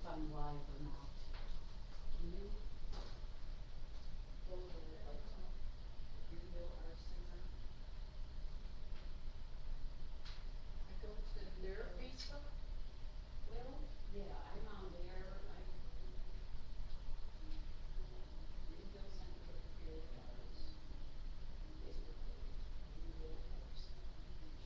I'm live or not. Can you go to Greenville Art Center? I go to their Facebook. Well, yeah, I'm on there. Greenville Center for Creative Arts. Facebook page. Greenville Arts. Facebook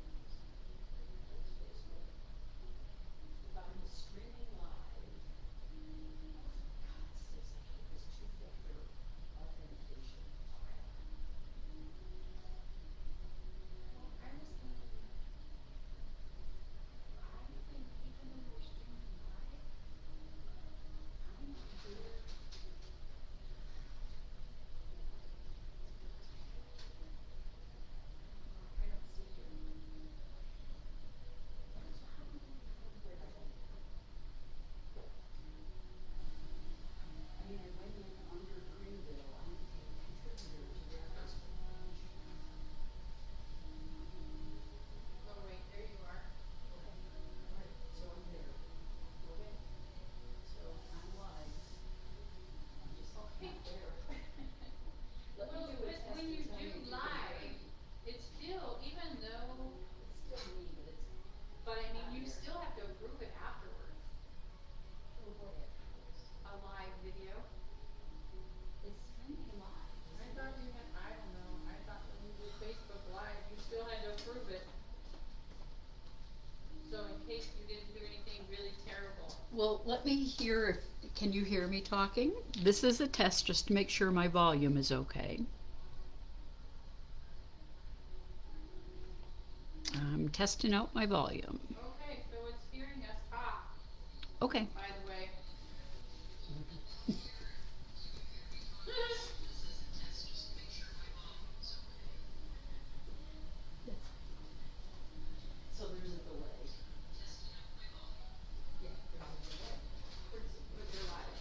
page. That's Facebook. If I'm streaming live, oh, for God's sakes, I hate this two-factor authentication crap. Well, I was thinking, I think even though we're streaming live, I'm not here. I don't see you. So how do we find where I am? I mean, I went in under Greenville, I'm a contributor to their Facebook page. Oh, wait, there you are. Okay, alright, so I'm there. Okay, so I'm live. I'm just not there. Let me Well, do a but test when and you tell me do if you can live, hear me. it's still, even though, It's still me, but it's but I mean, not you here. still have to approve it afterwards, Oh, what afterwards? a live video. It's streaming live. I thought you had, I don't know, I thought when you did Facebook Live, you still had to approve it. So in case you didn't do anything really terrible. Well, let me hear if, can you hear me talking? This is a test just to make sure my volume is okay. I'm testing out my volume. Okay, so it's hearing us talk, Okay. by the way. So there's a delay. Yeah, there's a delay. But you're live,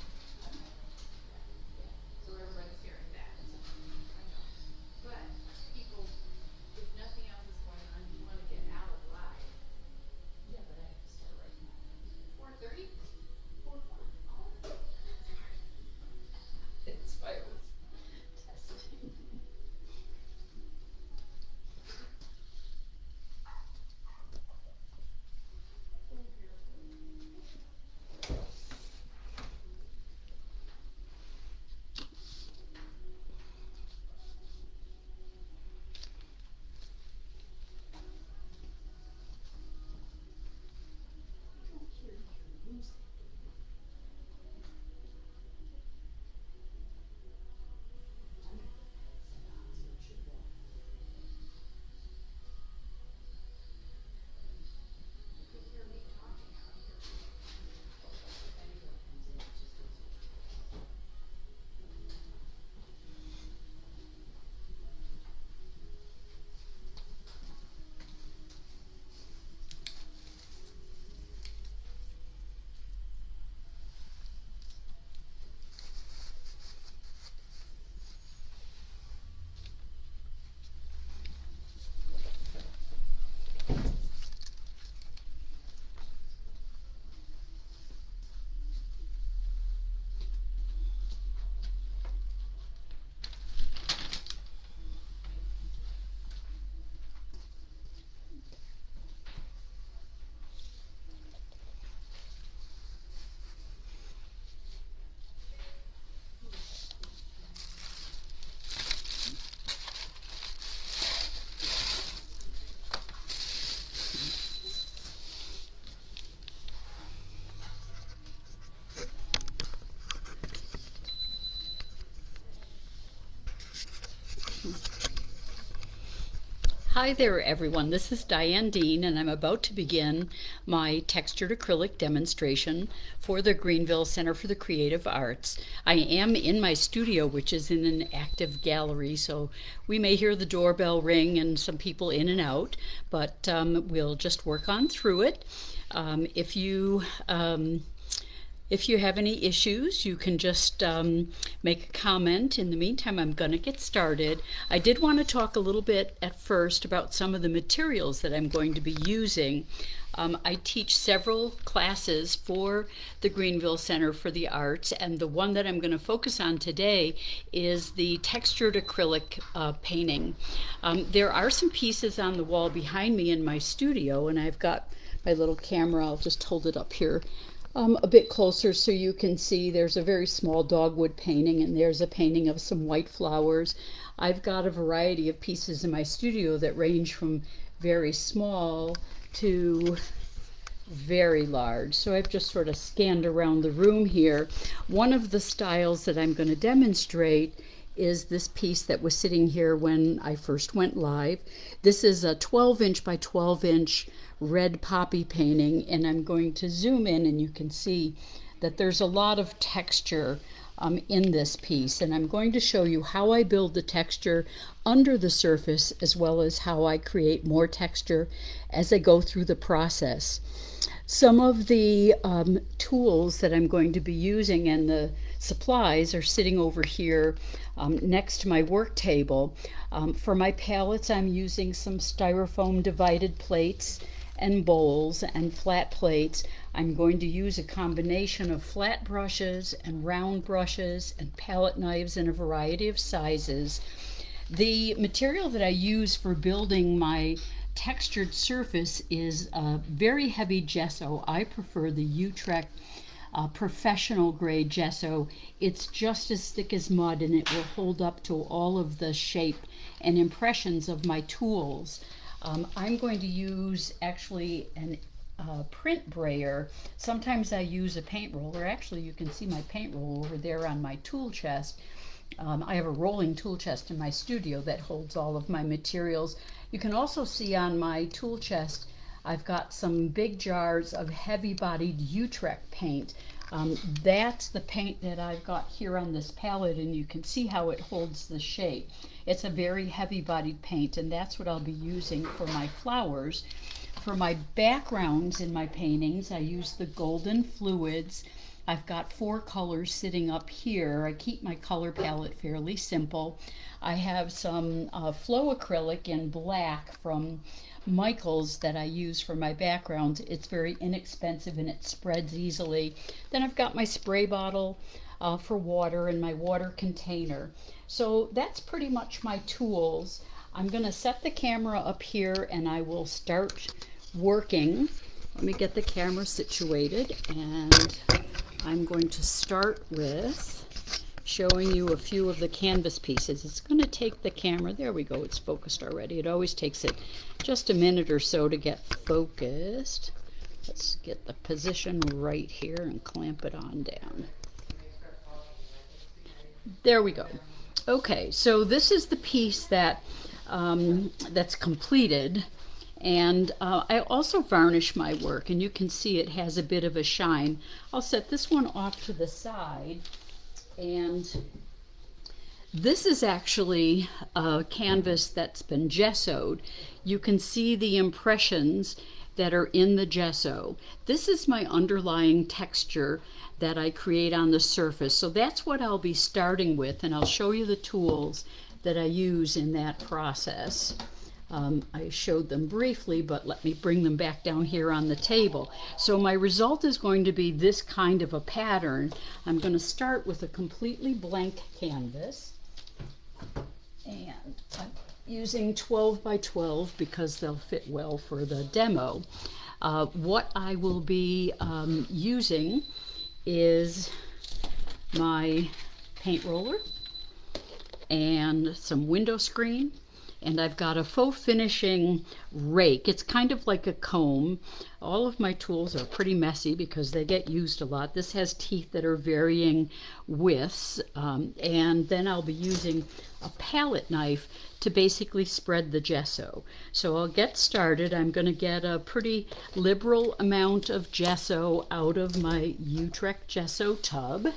Yeah. so everybody's hearing that. I know. But people, if nothing else is going on, you wanna get out of live. Yeah, but I have to start right now. 4:30? 4:40. Oh. It's why I was testing. I don't hear your music. I'm gonna put that set on so it should work. You can hear me talking out here. If anybody comes in, it just goes. Hi there, everyone. This is Diane Dean, and I'm about to begin my textured acrylic demonstration for the Greenville Center for the Creative Arts. I am in my studio, which is in an active gallery, so we may hear the doorbell ring and some people in and out, but we'll just work on through it. If you If you have any issues, you can just make a comment. In the meantime, I'm going to get started. I did want to talk a little bit at first about some of the materials that I'm going to be using. I teach several classes for the Greenville Center for the Arts, and the one that I'm going to focus on today is the textured acrylic painting. There are some pieces on the wall behind me in my studio, and I've got my little camera. I'll just hold it up here a bit closer so you can see. There's a very small dogwood painting, and there's a painting of some white flowers. I've got a variety of pieces in my studio that range from very small to very large. So I've just sort of scanned around the room here. One of the styles that I'm going to demonstrate is this piece that was sitting here when I first went live. This is a 12-inch by 12-inch red poppy painting, and I'm going to zoom in, and you can see that there's a lot of texture in this piece, and I'm going to show you how I build the texture under the surface, as well as how I create more texture as I go through the process. Some of the tools that I'm going to be using and the supplies are sitting over here next to my work table. For my palettes, I'm using some styrofoam divided plates and bowls and flat plates. I'm going to use a combination of flat brushes and round brushes and palette knives in a variety of sizes. The material that I use for building my textured surface is a very heavy gesso. I prefer the Utrecht professional grade gesso. It's just as thick as mud, and it will hold up to all of the shape and impressions of my tools. I'm going to use actually an print brayer. Sometimes I use a paint roller. Actually, you can see my paint roller over there on my tool chest. I have a rolling tool chest in my studio that holds all of my materials. You can also see on my tool chest I've got some big jars of heavy-bodied Utrecht paint. That's the paint that I've got here on this palette, and you can see how it holds the shape. It's a very heavy-bodied paint, and that's what I'll be using for my flowers. For my backgrounds in my paintings, I use the golden fluids. I've got 4 colors sitting up here. I keep my color palette fairly simple. I have some flow acrylic in black from Michaels that I use for my background. It's very inexpensive and it spreads easily. Then I've got my spray bottle for water and my water container. So that's pretty much my tools. I'm going to set the camera up here and I will start working. Let me get the camera situated, and I'm going to start with showing you a few of the canvas pieces. It's going to take the camera, there we go, it's focused already. It always takes it just a minute or so to get focused. Let's get the position right here and clamp it on down. There we go. Okay, so this is the piece that that's completed, and I also varnish my work, and you can see it has a bit of a shine. I'll set this one off to the side, and this is actually a canvas that's been gessoed. You can see the impressions that are in the gesso. This is my underlying texture that I create on the surface. So that's what I'll be starting with, and I'll show you the tools that I use in that process. I showed them briefly, but let me bring them back down here on the table. So my result is going to be this kind of a pattern. I'm going to start with a completely blank canvas, and I'm using 12 by 12 because they'll fit well for the demo. What I will be using is my paint roller and some window screen, and I've got a faux finishing rake. It's kind of like a comb. All of my tools are pretty messy because they get used a lot. This has teeth that are varying widths, and then I'll be using a palette knife to basically spread the gesso. So I'll get started. I'm going to get a pretty liberal amount of gesso out of my Utrecht gesso tub,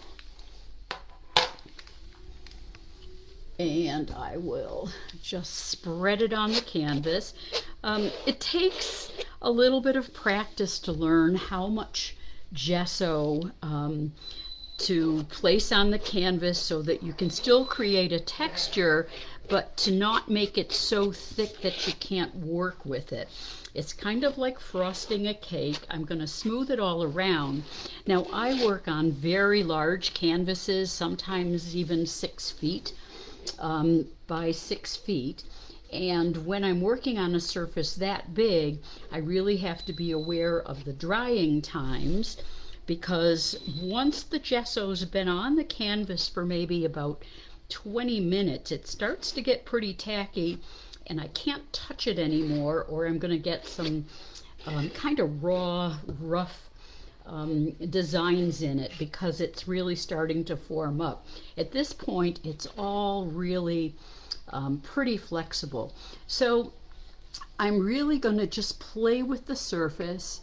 and I will just spread it on the canvas. It takes a little bit of practice to learn how much gesso to place on the canvas so that you can still create a texture, but to not make it so thick that you can't work with it. It's kind of like frosting a cake. I'm going to smooth it all around. Now I work on very large canvases, sometimes even 6 feet by 6 feet. And when I'm working on a surface that big, I really have to be aware of the drying times, because once the gesso's been on the canvas for maybe about 20 minutes, it starts to get pretty tacky and I can't touch it anymore, or I'm going to get some kind of raw, rough designs in it because it's really starting to form up. At this point, it's all really pretty flexible. So I'm really going to just play with the surface.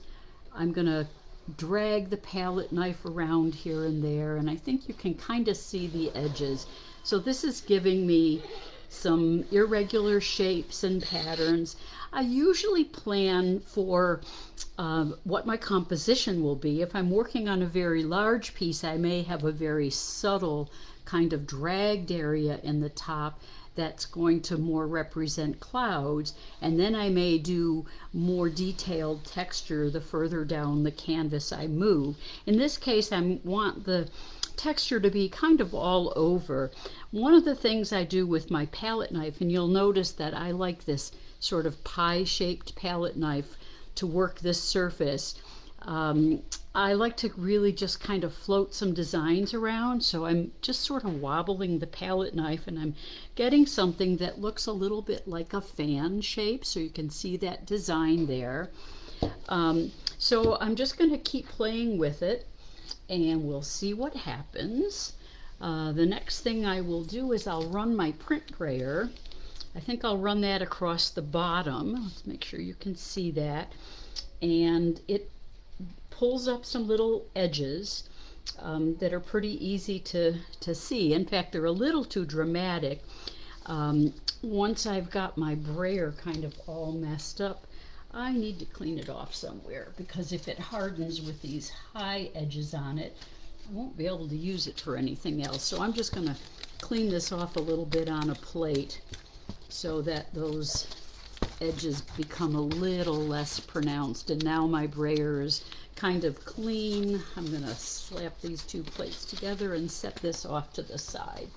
I'm going to drag the palette knife around here and there, and I think you can kind of see the edges. So this is giving me some irregular shapes and patterns. I usually plan for what my composition will be. If I'm working on a very large piece, I may have a very subtle kind of dragged area in the top that's going to more represent clouds, and then I may do more detailed texture the further down the canvas I move. In this case, I want the texture to be kind of all over. One of the things I do with my palette knife, and you'll notice that I like this sort of pie-shaped palette knife to work this surface. I like to really just kind of float some designs around, so I'm just sort of wobbling the palette knife and I'm getting something that looks a little bit like a fan shape, so you can see that design there. So I'm just going to keep playing with it and we'll see what happens. The next thing I will do is I'll run my print brayer. I think I'll run that across the bottom. Let's make sure you can see that. And it pulls up some little edges that are pretty easy to see. In fact, they're a little too dramatic. Once I've got my brayer kind of all messed up, I need to clean it off somewhere, because if it hardens with these high edges on it, I won't be able to use it for anything else. So I'm just going to clean this off a little bit on a plate so that those edges become a little less pronounced. And now my brayer is kind of clean. I'm going to slap these two plates together and set this off to the side.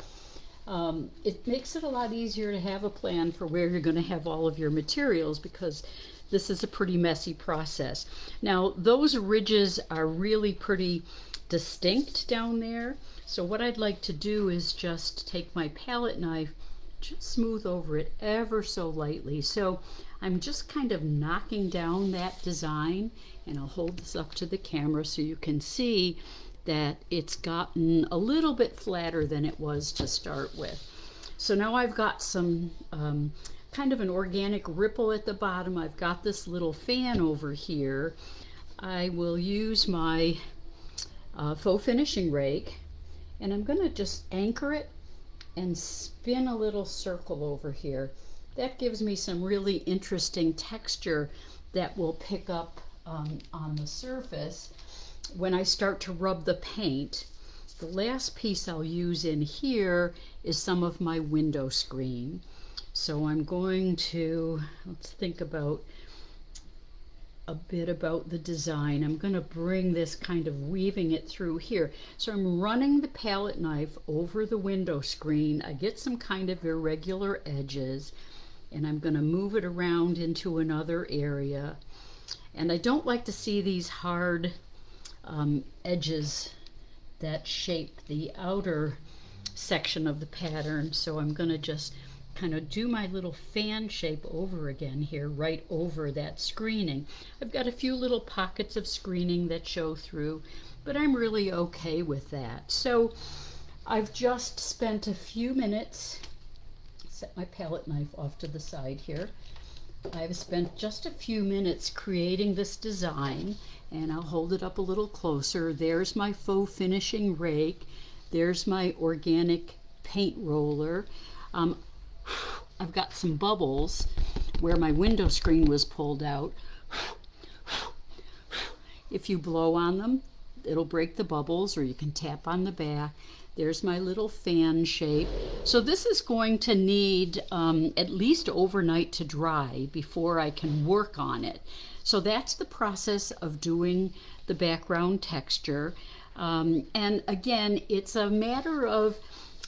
It makes it a lot easier to have a plan for where you're going to have all of your materials, because this is a pretty messy process. Now those ridges are really pretty distinct down there, so what I'd like to do is just take my palette knife, just smooth over it ever so lightly. So I'm just kind of knocking down that design, and I'll hold this up to the camera so you can see that it's gotten a little bit flatter than it was to start with. So now I've got some kind of an organic ripple at the bottom. I've got this little fan over here. I will use my faux finishing rake, and I'm going to just anchor it and spin a little circle over here. That gives me some really interesting texture that will pick up on the surface when I start to rub the paint. The last piece I'll use in here is some of my window screen. So I'm going to, let's think about a bit about the design. I'm going to bring this kind of weaving it through here. So I'm running the palette knife over the window screen. I get some kind of irregular edges, and I'm going to move it around into another area. And I don't like to see these hard edges that shape the outer section of the pattern, so I'm going to just kind of do my little fan shape over again here, right over that screening. I've got a few little pockets of screening that show through, but I'm really okay with that. So I've just spent a few minutes, set my palette knife off to the side here. I've spent just a few minutes creating this design, and I'll hold it up a little closer. There's my faux finishing rake. There's my organic paint roller. I've got some bubbles where my window screen was pulled out. If you blow on them, it'll break the bubbles, or you can tap on the back. There's my little fan shape. So this is going to need at least overnight to dry before I can work on it. So that's the process of doing the background texture. And again, it's a matter of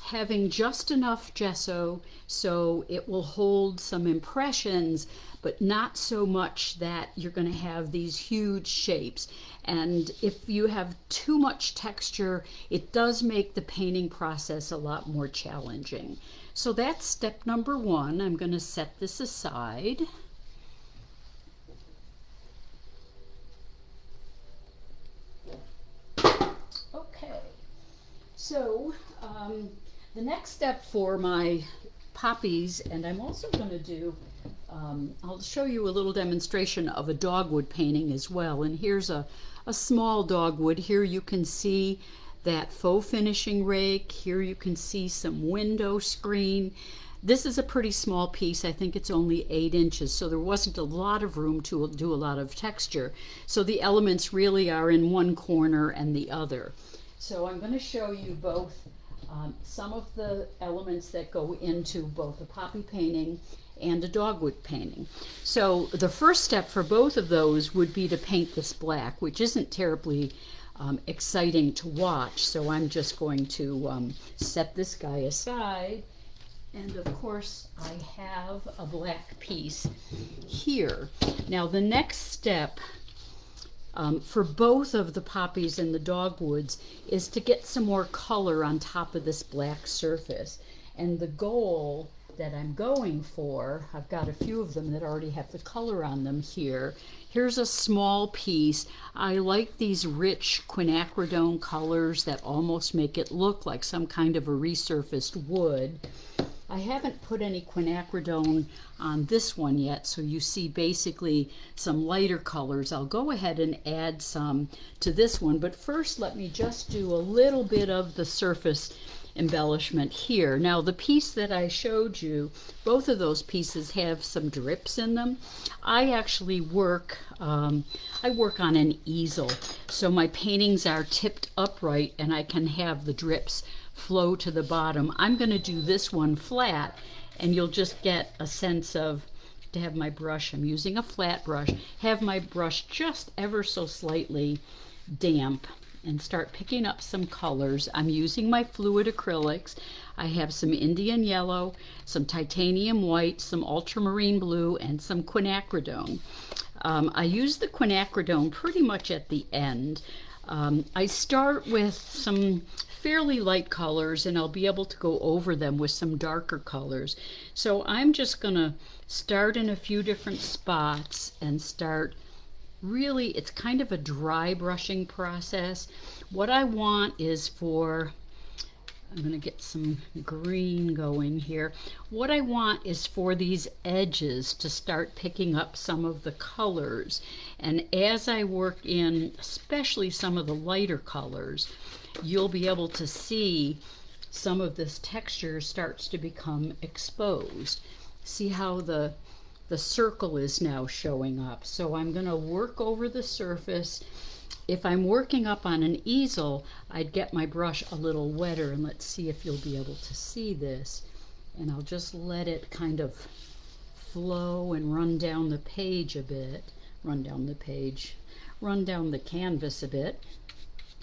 having just enough gesso so it will hold some impressions, but not so much that you're going to have these huge shapes. And if you have too much texture, it does make the painting process a lot more challenging. So that's step number one. I'm going to set this aside. Okay, so the next step for my poppies, and I'm also going to do, I'll show you a little demonstration of a dogwood painting as well. And here's a small dogwood. Here you can see that faux finishing rake. Here you can see some window screen. This is a pretty small piece. I think it's only 8 inches, so there wasn't a lot of room to do a lot of texture. So the elements really are in one corner and the other. So I'm going to show you both some of the elements that go into both a poppy painting and a dogwood painting. So the first step for both of those would be to paint this black, which isn't terribly exciting to watch. So I'm just going to set this guy aside. And of course, I have a black piece here. Now the next step for both of the poppies and the dogwoods is to get some more color on top of this black surface. And the goal that I'm going for, I've got a few of them that already have the color on them here. Here's a small piece. I like these rich quinacridone colors that almost make it look like some kind of a resurfaced wood. I haven't put any quinacridone on this one yet, so you see basically some lighter colors. I'll go ahead and add some to this one, but first let me just do a little bit of the surface embellishment here. Now the piece that I showed you, both of those pieces have some drips in them. I actually work on an easel, so my paintings are tipped upright and I can have the drips flow to the bottom. I'm going to do this one flat, and you'll just get a sense of, to have my brush, I'm using a flat brush, have my brush just ever so slightly damp and start picking up some colors. I'm using my fluid acrylics. I have some Indian yellow, some titanium white, some ultramarine blue, and some quinacridone. I use the quinacridone pretty much at the end. I start with some fairly light colors, and I'll be able to go over them with some darker colors. So I'm just going to start in a few different spots and start really, it's kind of a dry brushing process. What I want is for, I'm going to get some green going here. What I want is for these edges to start picking up some of the colors. And as I work in, especially some of the lighter colors, you'll be able to see some of this texture starts to become exposed. See how the circle is now showing up. So I'm going to work over the surface. If I'm working up on an easel, I'd get my brush a little wetter, and let's see if you'll be able to see this. And I'll just let it kind of flow and run down the page a bit, run down the canvas a bit.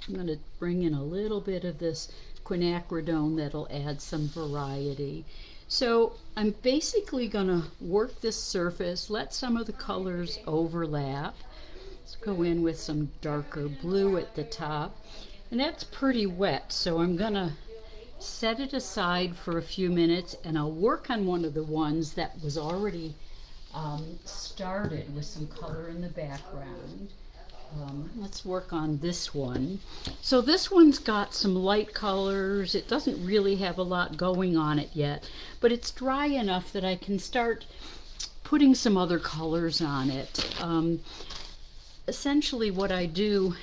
I'm going to bring in a little bit of this quinacridone that'll add some variety. So I'm basically going to work this surface, let some of the colors overlap. Let's go in with some darker blue at the top. And that's pretty wet, so I'm going to set it aside for a few minutes, and I'll work on one of the ones that was already started with some color in the background. Let's work on this one. So this one's got some light colors. It doesn't really have a lot going on it yet, but it's dry enough that I can start putting some other colors on it. Essentially what I do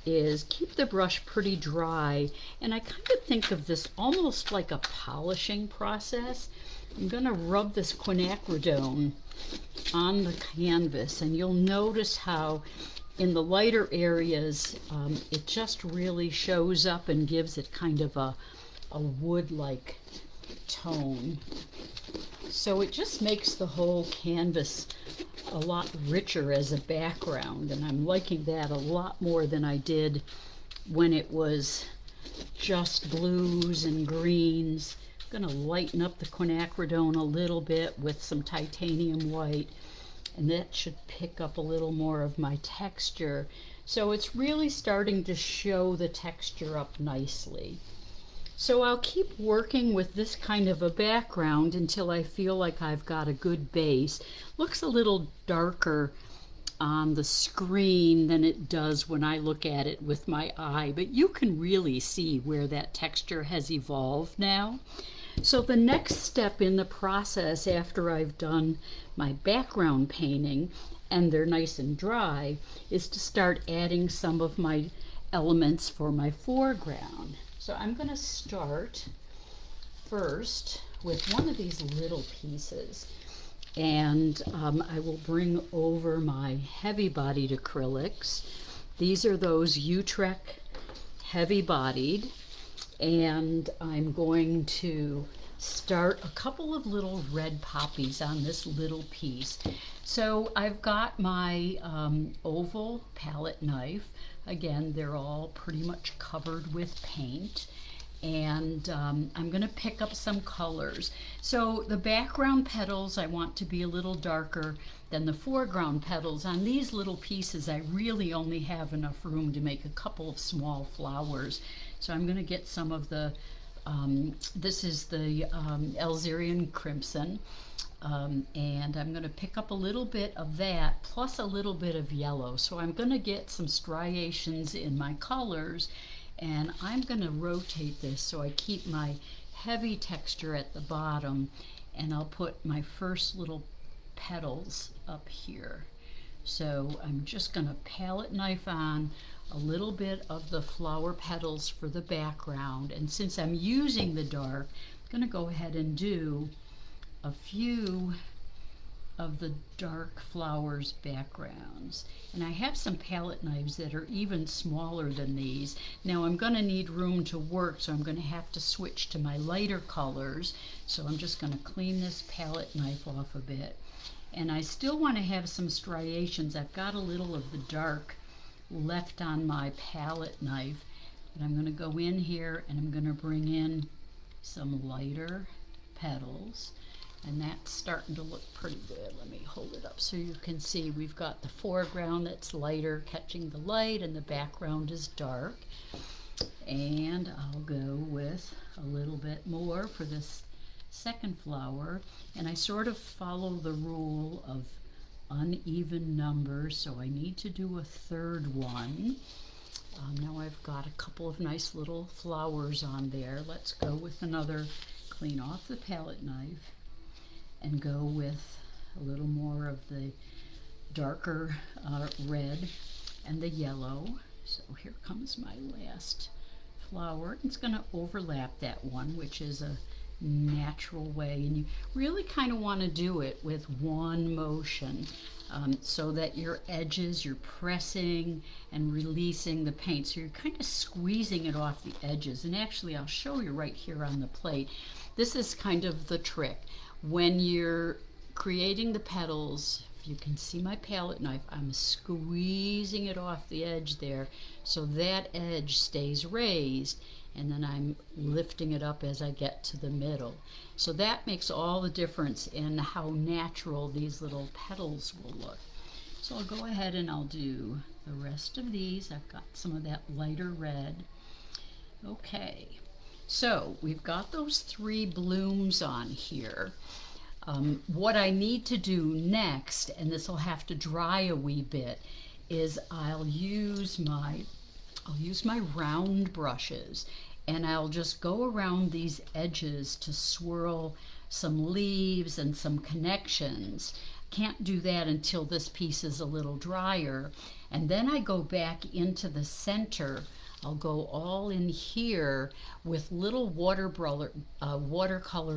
is keep the brush pretty dry, and I kind of think of this almost like a polishing process. I'm going to rub this quinacridone on the canvas, and you'll notice how in the lighter areas, it just really shows up and gives it kind of a wood-like tone. So it just makes the whole canvas a lot richer as a background, and I'm liking that a lot more than I did when it was just blues and greens. I'm going to lighten up the quinacridone a little bit with some titanium white, and that should pick up a little more of my texture. So it's really starting to show the texture up nicely. So I'll keep working with this kind of a background until I feel like I've got a good base. Looks a little darker on the screen than it does when I look at it with my eye, but you can really see where that texture has evolved now. So the next step in the process after I've done my background painting and they're nice and dry is to start adding some of my elements for my foreground. So I'm going to start first with one of these little pieces, and I will bring over my heavy-bodied acrylics. These are those Utrecht heavy-bodied, and I'm going to start a couple of little red poppies on this little piece. So I've got my oval palette knife. Again, they're all pretty much covered with paint, and I'm going to pick up some colors. So the background petals I want to be a little darker than the foreground petals. On these little pieces I really only have enough room to make a couple of small flowers. So I'm going to get some of the, this is the Algerian Crimson, and I'm going to pick up a little bit of that plus a little bit of yellow. So I'm going to get some striations in my colors, and I'm going to rotate this so I keep my heavy texture at the bottom, and I'll put my first little petals up here. So I'm just going to palette knife on a little bit of the flower petals for the background, and since I'm using the dark, I'm going to go ahead and do a few of the dark flowers backgrounds. And I have some palette knives that are even smaller than these. Now I'm going to need room to work, so I'm going to have to switch to my lighter colors. So I'm just going to clean this palette knife off a bit. And I still want to have some striations. I've got a little of the dark left on my palette knife, but I'm going to go in here and I'm going to bring in some lighter petals, and that's starting to look pretty good. Let me hold it up so you can see. We've got the foreground that's lighter catching the light, and the background is dark. And I'll go with a little bit more for this second flower, and I sort of follow the rule of uneven numbers, so I need to do a third one. Now I've got a couple of nice little flowers on there. Let's go with another, clean off the palette knife and go with a little more of the darker red and the yellow. So here comes my last flower. It's going to overlap that one, which is a natural way, and you really kind of want to do it with one motion, so that your edges, you're pressing and releasing the paint, so you're kind of squeezing it off the edges. And actually I'll show you right here on the plate. This is kind of the trick when you're creating the petals. If you can see my palette knife, I'm squeezing it off the edge there so that edge stays raised, and then I'm lifting it up as I get to the middle. So that makes all the difference in how natural these little petals will look. So I'll go ahead and I'll do the rest of these. I've got some of that lighter red. Okay, so we've got those three blooms on here. What I need to do next, and this will have to dry a wee bit, is I'll use my round brushes, and I'll just go around these edges to swirl some leaves and some connections. Can't do that until this piece is a little drier. And then I go back into the center I'll go all in here with little watercolor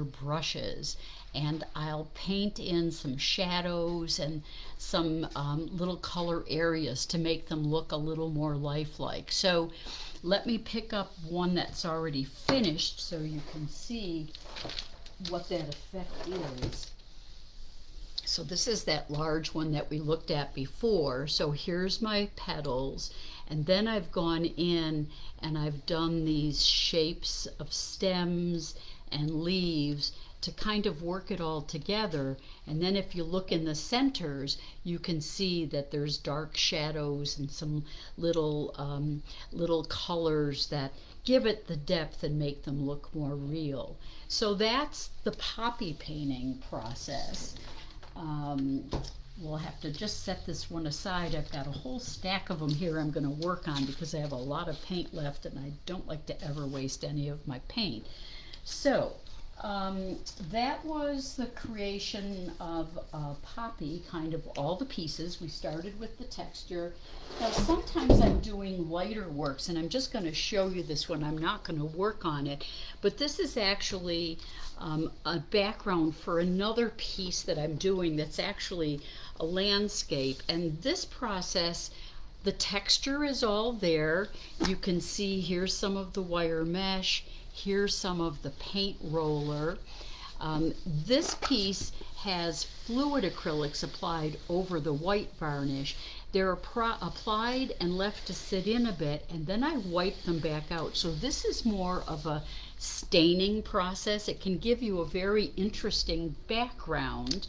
brushes, and I'll paint in some shadows and some little color areas to make them look a little more lifelike. So let me pick up one that's already finished so you can see what that effect is. So this is that large one that we looked at before. So here's my petals, and then I've gone in and I've done these shapes of stems and leaves to kind of work it all together. And then if you look in the centers, you can see that there's dark shadows and some little colors that give it the depth and make them look more real. So that's the poppy painting process. We'll have to just set this one aside. I've got a whole stack of them here I'm going to work on because I have a lot of paint left and I don't like to ever waste any of my paint. So that was the creation of Poppy, kind of all the pieces. We started with the texture. Now sometimes I'm doing lighter works, and I'm just going to show you this one. I'm not going to work on it, but this is actually a background for another piece that I'm doing that's actually a landscape. And this process, the texture is all there. You can see here's some of the wire mesh. Here's some of the paint roller. This piece has fluid acrylics applied over the white varnish. They're applied and left to sit in a bit, and then I wipe them back out. So this is more of a staining process. It can give you a very interesting background.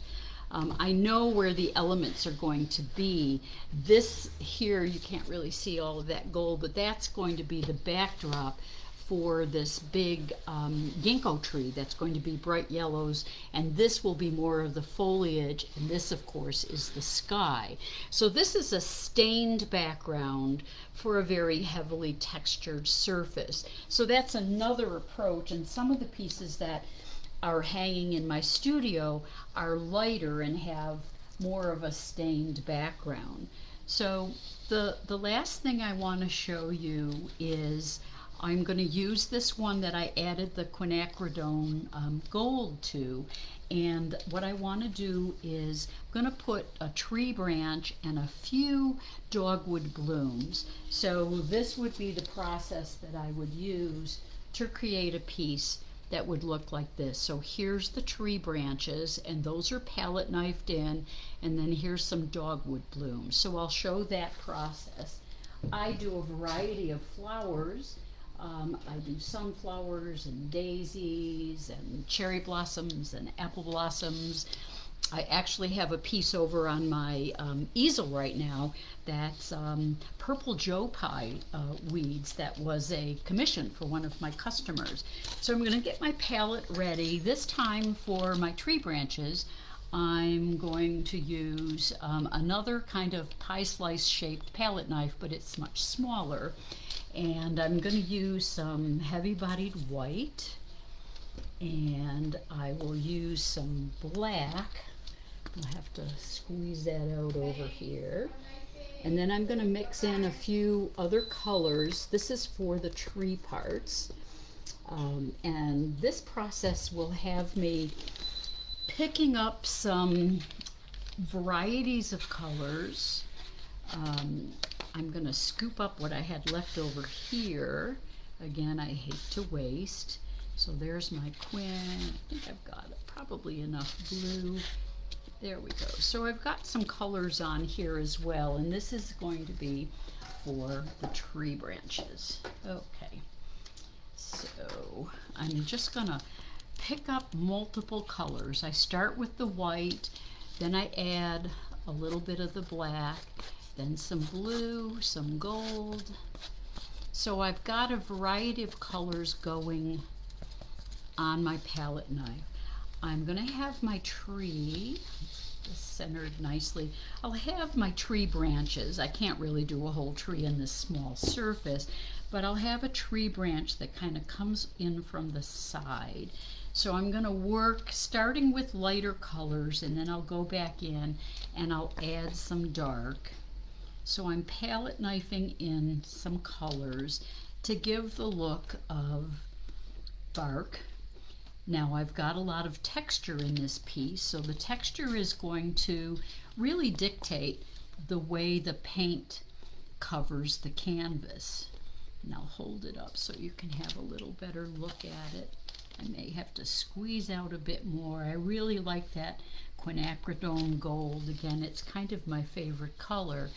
I know where the elements are going to be. This here, you can't really see all of that gold, but that's going to be the backdrop for this big ginkgo tree that's going to be bright yellows, and this will be more of the foliage, and this of course is the sky. So this is a stained background for a very heavily textured surface. So that's another approach, and some of the pieces that are hanging in my studio are lighter and have more of a stained background. So the last thing I want to show you is I'm going to use this one that I added the quinacridone gold to, and what I want to do is I'm going to put a tree branch and a few dogwood blooms. So this would be the process that I would use to create a piece that would look like this. So here's the tree branches, and those are palette knifed in, and then here's some dogwood blooms. So I'll show that process. I do a variety of flowers. I do sunflowers and daisies and cherry blossoms and apple blossoms. I actually have a piece over on my easel right now that's purple joe pie weeds that was a commission for one of my customers. So I'm going to get my palette ready. This time for my tree branches, I'm going to use another kind of pie slice shaped palette knife, but it's much smaller. And I'm going to use some heavy bodied white, and I will use some black. I'll have to squeeze that out over here. And then I'm going to mix in a few other colors. This is for the tree parts. And this process will have me picking up some varieties of colors. I'm going to scoop up what I had left over here. Again, I hate to waste. So there's my quin. I think I've got probably enough blue. There we go. So I've got some colors on here as well, and this is going to be for the tree branches. Okay. So I'm just going to pick up multiple colors. I start with the white, then I add a little bit of the black, then some blue, some gold. So I've got a variety of colors going on my palette knife. I'm going to have my tree centered nicely. I'll have my tree branches. I can't really do a whole tree in this small surface, but I'll have a tree branch that kind of comes in from the side. So I'm going to work starting with lighter colors, and then I'll go back in and I'll add some dark. So I'm palette knifing in some colors, to give the look of bark. Now I've got a lot of texture in this piece, so the texture is going to really dictate the way the paint covers the canvas. And I'll hold it up so you can have a little better look at it. I may have to squeeze out a bit more. I really like that quinacridone gold. Again, it's kind of my favorite color.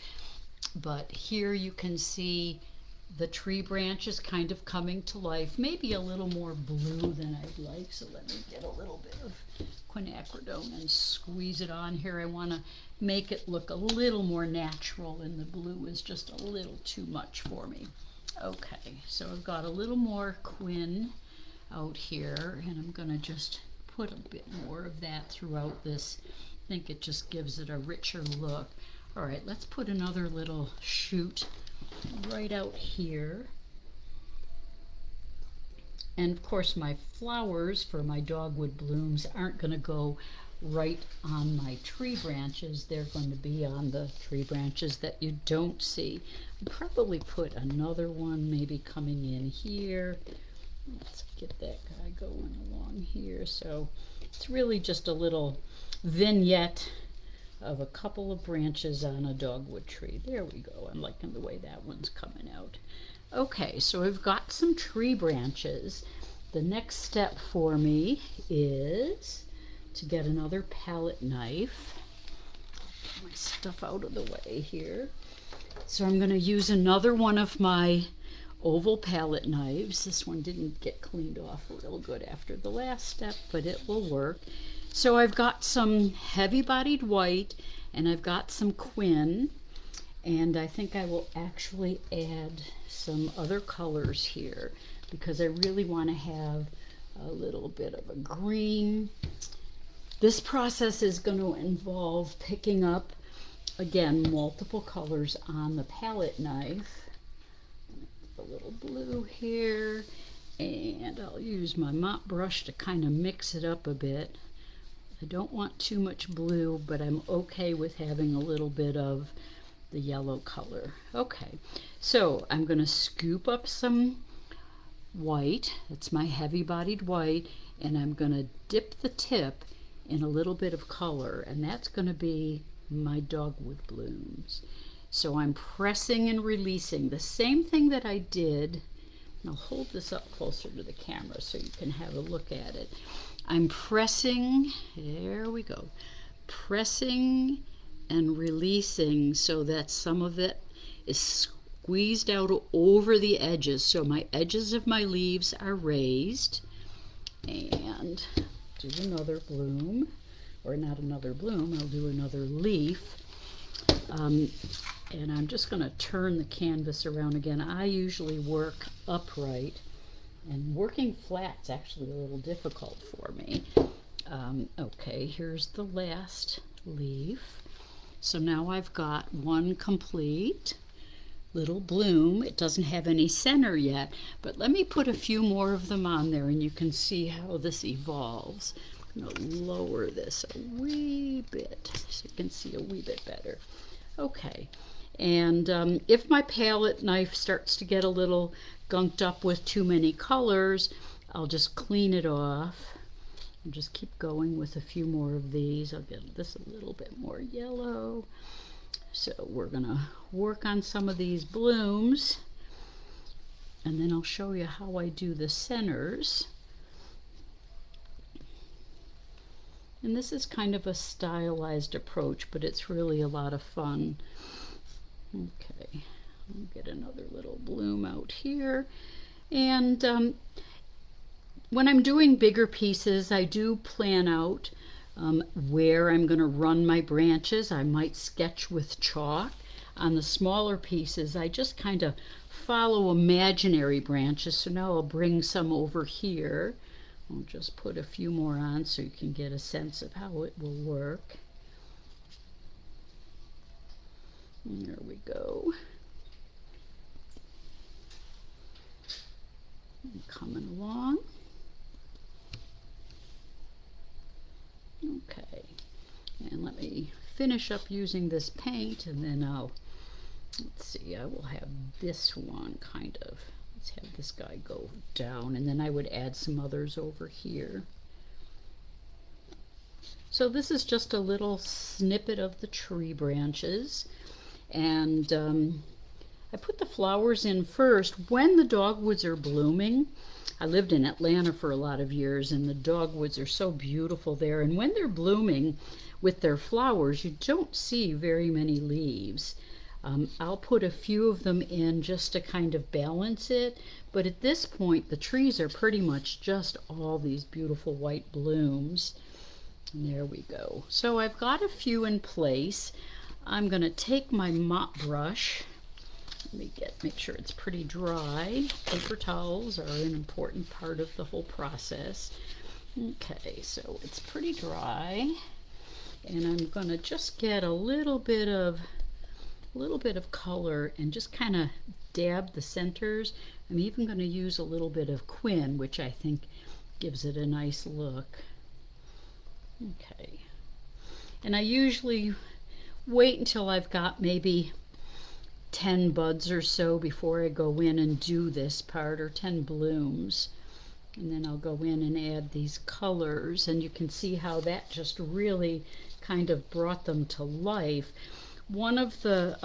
But here you can see the tree branches kind of coming to life. Maybe a little more blue than I'd like. So let me get a little bit of quinacridone and squeeze it on here. I want to make it look a little more natural, and the blue is just a little too much for me. Okay, so I've got a little more quin out here, and I'm going to just put a bit more of that throughout this. I think it just gives it a richer look. All right, let's put another little shoot right out here. And of course my flowers for my dogwood blooms aren't going to go right on my tree branches. They're going to be on the tree branches that you don't see. I'll probably put another one maybe coming in here. Let's get that guy going along here. So it's really just a little vignette of a couple of branches on a dogwood tree. There we go. I'm liking the way that one's coming out. Okay, so we've got some tree branches. The next step for me is to get another palette knife. Get my stuff out of the way here. So I'm going to use another one of my oval palette knives. This one didn't get cleaned off real good after the last step, but it will work. So I've got some heavy-bodied white, and I've got some quin, and I think I will actually add some other colors here because I really want to have a little bit of a green. This process is going to involve picking up, again, multiple colors on the palette knife. A little blue here, and I'll use my mop brush to kind of mix it up a bit. I don't want too much blue, but I'm okay with having a little bit of the yellow color. Okay, so I'm going to scoop up some white. It's my heavy-bodied white, and I'm going to dip the tip in a little bit of color, and that's going to be my dogwood blooms. So I'm pressing and releasing the same thing that I did. I'll hold this up closer to the camera so you can have a look at it. I'm pressing, there we go, pressing and releasing so that some of it is squeezed out over the edges. So my edges of my leaves are raised. And do another bloom, or not another bloom, I'll do another leaf. And I'm just going to turn the canvas around again. I usually work upright, and working flat's actually a little difficult for me. Okay, here's the last leaf. So now I've got one complete little bloom. It doesn't have any center yet, but let me put a few more of them on there and you can see how this evolves. I'm going to lower this a wee bit so you can see a wee bit better. Okay, and if my palette knife starts to get a little gunked up with too many colors, I'll just clean it off and just keep going with a few more of these. I'll get this a little bit more yellow. So we're gonna work on some of these blooms, and then I'll show you how I do the centers. And this is kind of a stylized approach, but it's really a lot of fun. Okay, I'll get another little bloom out here. And when I'm doing bigger pieces, I do plan out where I'm going to run my branches. I might sketch with chalk. On the smaller pieces, I just kind of follow imaginary branches. So now I'll bring some over here. I'll just put a few more on so you can get a sense of how it will work. And there we go. And coming along. Okay, and let me finish up using this paint, and then let's see, I will have this one kind of Let's have this guy go down, and then I would add some others over here. So this is just a little snippet of the tree branches, and I put the flowers in first when the dogwoods are blooming. I lived in Atlanta for a lot of years, and the dogwoods are so beautiful there, and when they're blooming with their flowers, you don't see very many leaves. I'll put a few of them in just to kind of balance it, but at this point the trees are pretty much just all these beautiful white blooms. And there we go. So I've got a few in place. I'm going to take my mop brush. Let me make sure it's pretty dry. Paper towels are an important part of the whole process. Okay, so it's pretty dry, and I'm going to just get a little bit of color and just kind of dab the centers. I'm even going to use a little bit of Quin, which I think gives it a nice look. Okay, and I usually wait until I've got maybe 10 buds or so before I go in and do this part, or 10 blooms, and then I'll go in and add these colors, and you can see how that just really kind of brought them to life. One of the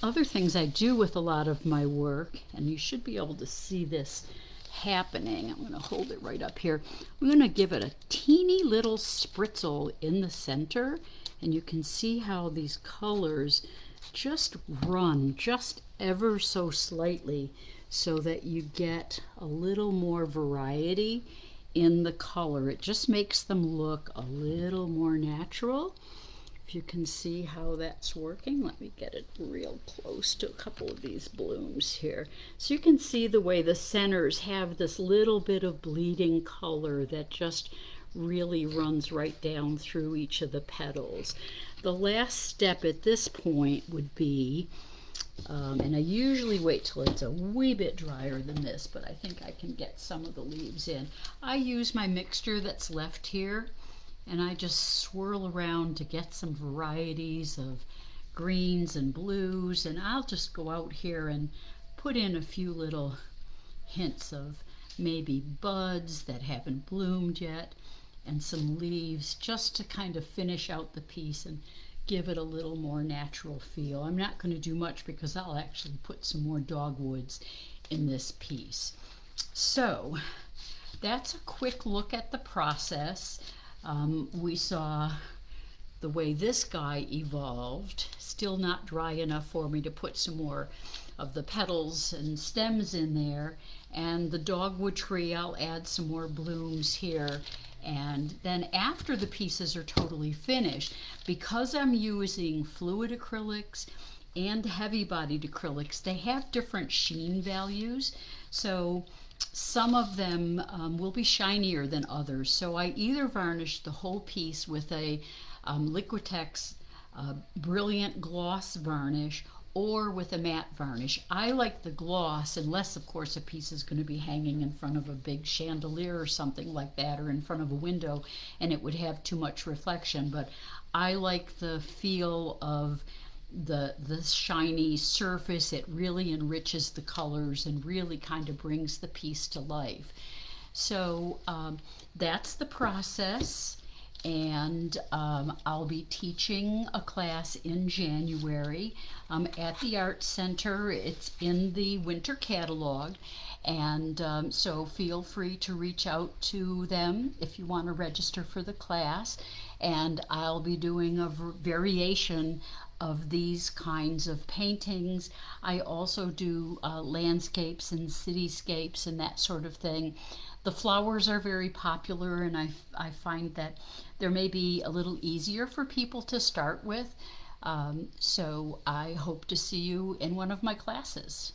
other things I do with a lot of my work, and you should be able to see this happening, I'm going to hold it right up here. I'm going to give it a teeny little spritzel in the center, and you can see how these colors just run just ever so slightly so that you get a little more variety in the color. It just makes them look a little more natural. If you can see how that's working, let me get it real close to a couple of these blooms here. So you can see the way the centers have this little bit of bleeding color that just really runs right down through each of the petals. The last step at this point would be, and I usually wait till it's a wee bit drier than this, but I think I can get some of the leaves in. I use my mixture that's left here, and I just swirl around to get some varieties of greens and blues, and I'll just go out here and put in a few little hints of maybe buds that haven't bloomed yet, and some leaves just to kind of finish out the piece and give it a little more natural feel. I'm not going to do much because I'll actually put some more dogwoods in this piece. So that's a quick look at the process. We saw the way this guy evolved, still not dry enough for me to put some more of the petals and stems in there, and the dogwood tree, I'll add some more blooms here. And then after the pieces are totally finished, because I'm using fluid acrylics and heavy bodied acrylics, they have different sheen values. So some of them will be shinier than others. So I either varnish the whole piece with a Liquitex Brilliant Gloss varnish or with a matte varnish. I like the gloss, unless of course a piece is going to be hanging in front of a big chandelier or something like that, or in front of a window, and it would have too much reflection. But I like the feel of the shiny surface. It really enriches the colors and really kind of brings the piece to life. So that's the process. And I'll be teaching a class in January at the Art Center. It's in the winter catalog, and so feel free to reach out to them if you want to register for the class. And I'll be doing a variation of these kinds of paintings. I also do landscapes and cityscapes and that sort of thing. The flowers are very popular, and I find that they're maybe a little easier for people to start with. So I hope to see you in one of my classes.